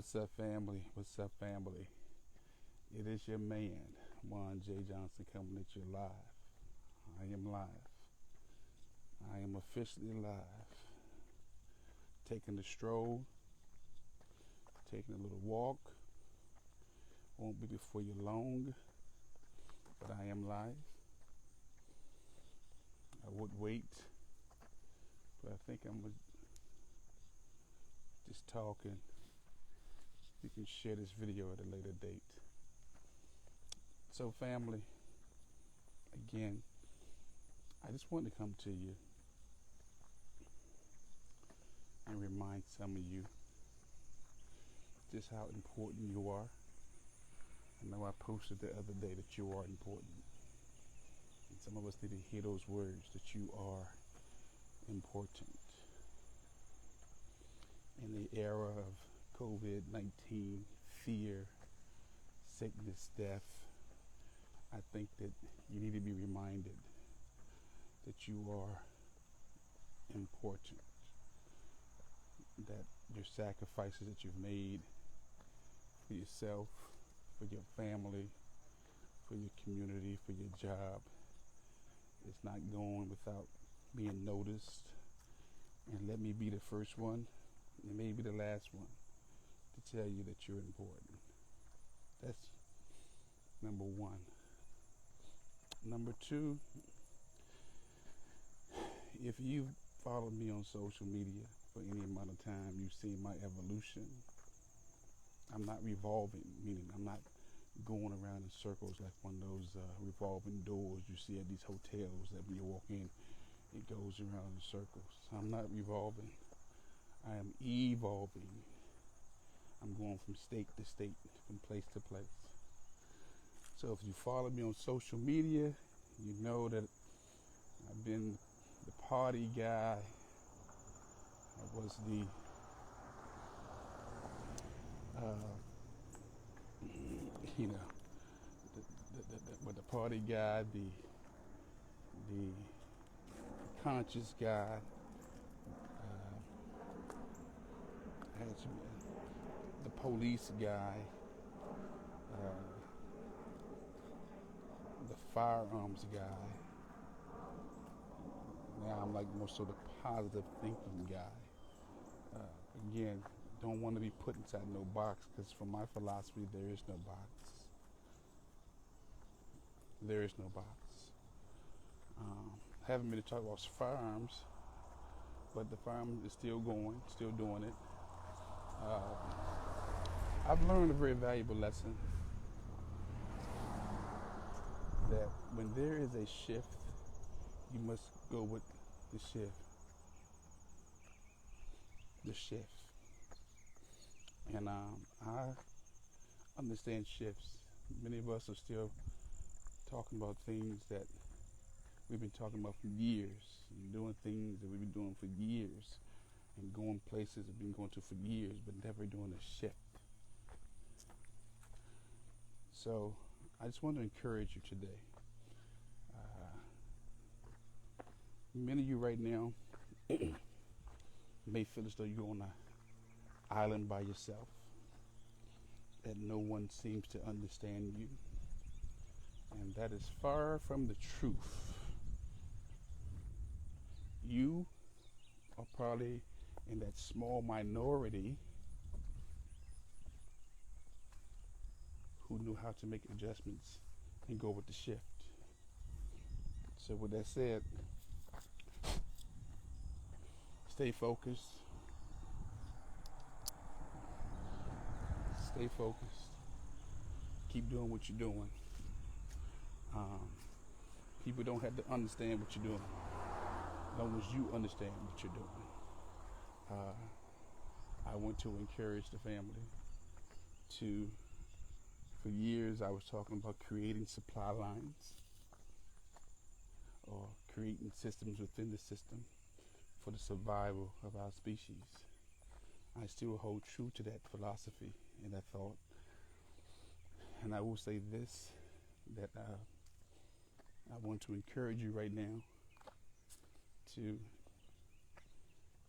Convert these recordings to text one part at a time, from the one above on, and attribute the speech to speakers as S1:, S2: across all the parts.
S1: What's up, family? What's up, family? It is your man, Juan J. Johnson, coming at you live. I am live. I am officially live. Taking a stroll, taking a little walk. Won't be before you long, but I am live. I would wait, but I think I'm just talking. We can share this video at a later date. So, family, again, I just want to come to you and remind some of you just how important you are. I know I posted the other day that you are important. And some of us need to hear those words, that you are important. In the era of COVID-19, fear, sickness, death, I think that you need to be reminded that you are important, that your sacrifices that you've made for yourself, for your family, for your community, for your job, is not going without being noticed. And let me be the first one, and maybe the last one, to tell you that you're important. That's number one. Number two, if you've followed me on social media for any amount of time, you've seen my evolution. I'm not revolving, meaning I'm not going around in circles like one of those revolving doors you see at these hotels that when you walk in, it goes around in circles. I'm not revolving. I am evolving. I'm going from state to state, from place to place. So if you follow me on social media, you know that I've been the party guy. I was the the party guy, the conscious guy. I had the police guy, the firearms guy. Now I'm like more so the positive thinking guy. Again, don't want to be put inside no box, because from my philosophy, there is no box. There is no box. Haven't been to talk about firearms, but the firearm is still going, still doing it. I've learned a very valuable lesson, that when there is a shift, you must go with the shift. The shift. And I understand shifts. Many of us are still talking about things that we've been talking about for years, and doing things that we've been doing for years, and going places we've been going to for years, but never doing a shift. So I just want to encourage you today. Many of you right now may feel as though you're on an island by yourself, that no one seems to understand you, and that is far from the truth. You are probably in that small minority who knew how to make adjustments and go with the shift. So with that said, stay focused. Stay focused. Keep doing what you're doing. People don't have to understand what you're doing, as long as you understand what you're doing. I want to encourage the family to, for years I was talking about creating supply lines, or creating systems within the system for the survival of our species. I still hold true to that philosophy and that thought. And I will say this, that I want to encourage you right now to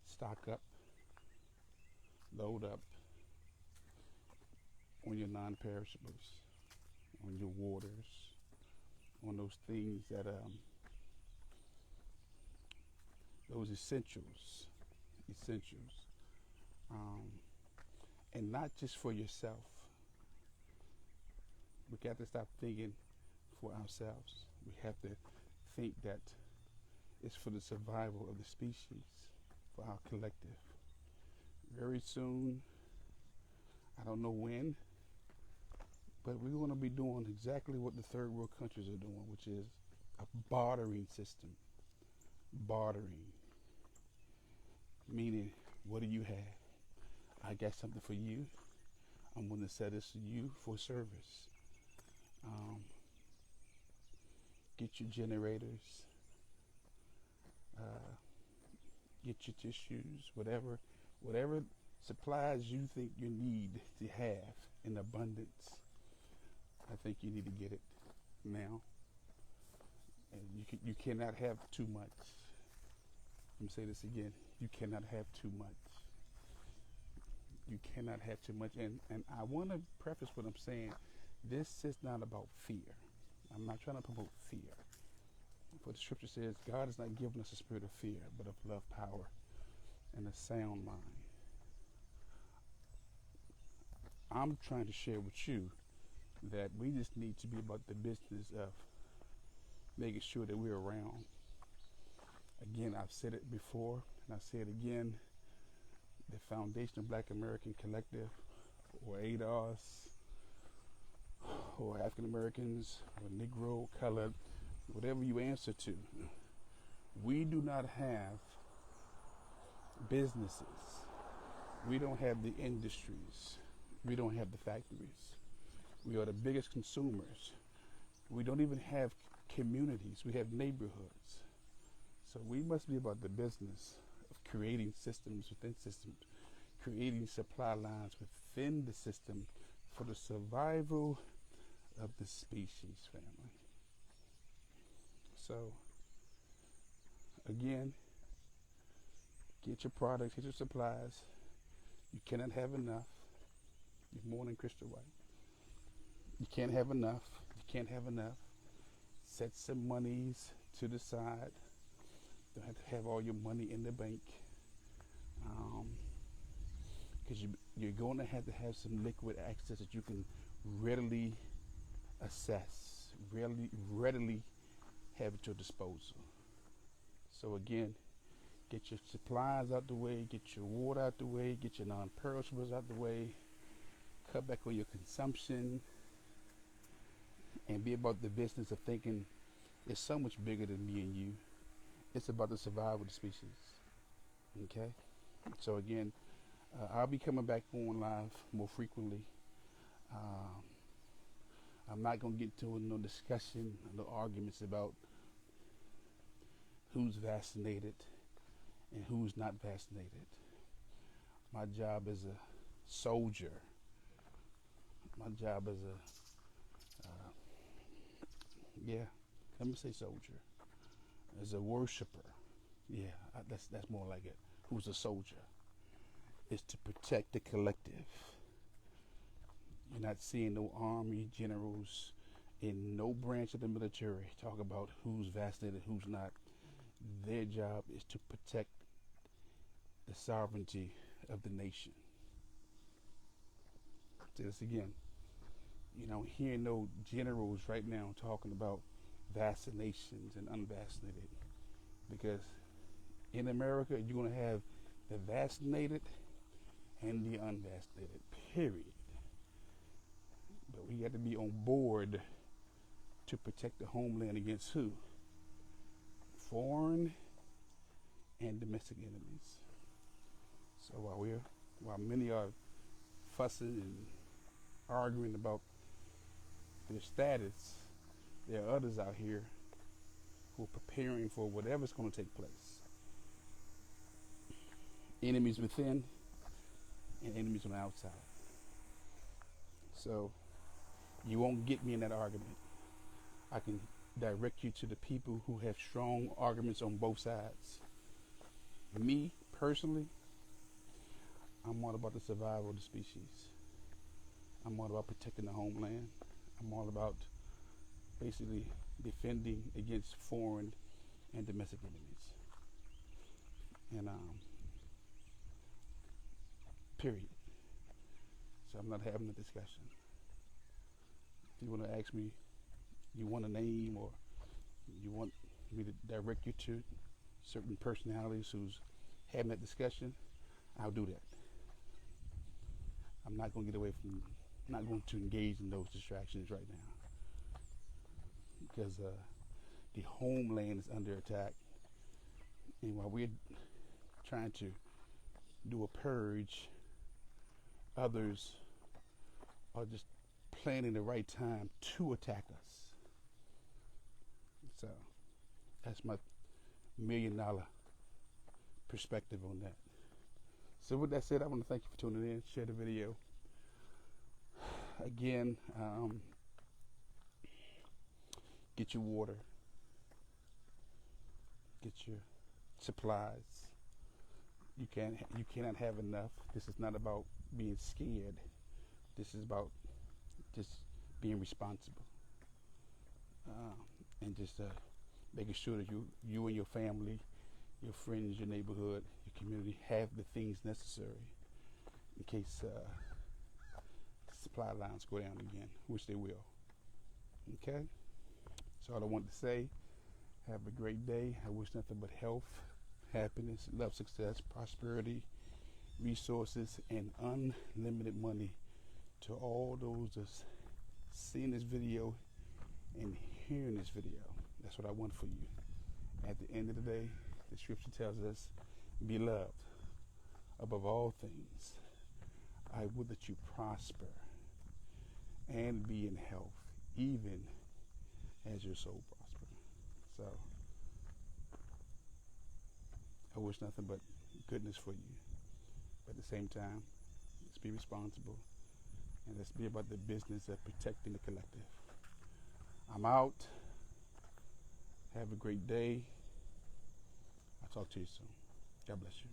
S1: stock up, load up, on your non-perishables, on your waters, on those things that those essentials, um, and not just for yourself. We got to stop thinking for ourselves. We have to think that it's for the survival of the species, for our collective. Very soon, I don't know when, but we're going to be doing exactly what the third world countries are doing, which is a bartering system. Bartering. Meaning, what do you have? I got something for you. I'm going to sell this to you for service. Get your generators, get your tissues, whatever supplies you think you need to have in abundance. I think you need to get it now. And you cannot have too much. Let me say this again. You cannot have too much. You cannot have too much. And I want to preface what I'm saying. This is not about fear. I'm not trying to promote fear. What the scripture says, God has not given us a spirit of fear, but of love, power, and a sound mind. I'm trying to share with you that we just need to be about the business of making sure that we're around. Again, I've said it before, and I say it again. The Foundation of Black American Collective, or ADOS, or African Americans, or Negro, colored, whatever you answer to, we do not have businesses. We don't have the industries. We don't have the factories. We are the biggest consumers. We don't even have communities. We have neighborhoods. So we must be about the business of creating systems within systems, creating supply lines within the system for the survival of the species, family. So, again, get your products, get your supplies. You cannot have enough. You're more than Crystal White. You can't have enough. You can't have enough. Set some monies to the side. Don't have to have all your money in the bank. Because you're going to have some liquid access that you can readily assess, readily have at your disposal. So again, get your supplies out the way, get your water out the way, get your non-perishables out the way, cut back on your consumption, and be about the business of thinking it's so much bigger than me and you. It's about the survival of the species. Okay? So again, I'll be coming back on live more frequently. I'm not going to get into no discussion, no arguments about who's vaccinated and who's not vaccinated. My job as a soldier, my job as let me say soldier, as a worshiper, that's more like it, who's a soldier, is to protect the collective. You're not seeing no army generals in no branch of the military talk about who's vaccinated, who's not. Their job is to protect the sovereignty of the nation. Say this again. You don't hear no generals right now talking about vaccinations and unvaccinated, because in America you're going to have the vaccinated and the unvaccinated, period. But we got to be on board to protect the homeland against who? Foreign and domestic enemies. So while many are fussing and arguing about their status, there are others out here who are preparing for whatever's going to take place. Enemies within and enemies on the outside. So you won't get me in that argument. I can direct you to the people who have strong arguments on both sides. Me, personally, I'm all about the survival of the species. I'm all about protecting the homeland. I'm all about basically defending against foreign and domestic enemies. And period. So I'm not having a discussion. If you want to ask me, you want a name or you want me to direct you to certain personalities who's having that discussion, I'll do that. I'm not going to get away from, not going to engage in those distractions right now because the homeland is under attack. And while we're trying to do a purge, others are just planning the right time to attack us. So that's my $1 million perspective on that. So with that said, I want to thank you for tuning in. Share the video. Again, get your water. Get your supplies. You cannot have enough. This is not about being scared. This is about just being responsible. And just making sure that you and your family, your friends, your neighborhood, your community have the things necessary in case the supply lines go down again, which they will. Okay? That's all I want to say. Have a great day. I wish nothing but health, happiness, love, success, prosperity, resources, and unlimited money to all those that's seeing this video and hearing this video. That's what I want for you. At the end of the day, the scripture tells us, be loved above all things. I would that you prosper and be in health, even as your soul prosper. So, I wish nothing but goodness for you. But at the same time, let's be responsible and let's be about the business of protecting the collective. I'm out. Have a great day. I'll talk to you soon. God bless you.